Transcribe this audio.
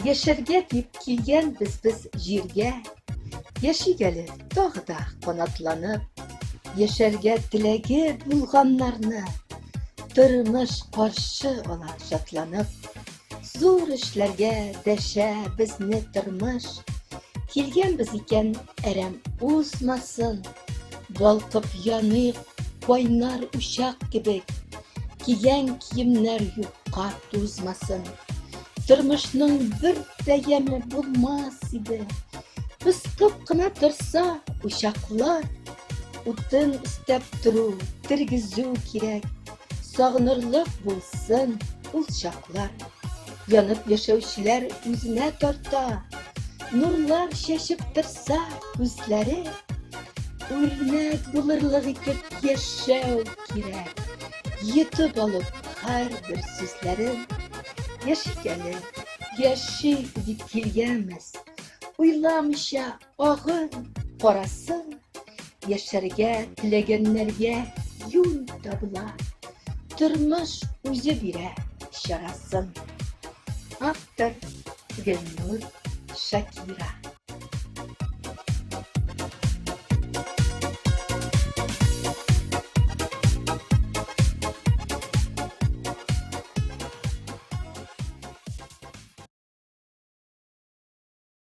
Яшәргә дип килгәнбез без җиргә, яшигәле тагы да канатланып, яшәргә теләге булганнарны тормыш каршы ала шатланып. Зур эшләргә дәшә безне тормыш, килгәнбез икән әрәм узмасын, балкып яныйк кайнар учак кебек, кигән киемнәр юкка тузмасын. Тормышның бер дә булмас иде, пыскып кына торса учаклар, утын өстәп тору, тергезү кирәк, сагынырлык булсын ул чаклар. Янып яшәүчеләр үзенә тарта, нурлар чәчеп торса күзләре, үрнәк булырлык итеп яшәү кирәк, йотып алып һәрбер сүзләрен. Яшигәле, яшик дип килгәнбез, уйламыйча агын карасын, яшәргә теләгәннәргә юл табыла, тормыш үзе бирә чарасын. Автор Гөлнур Шакира.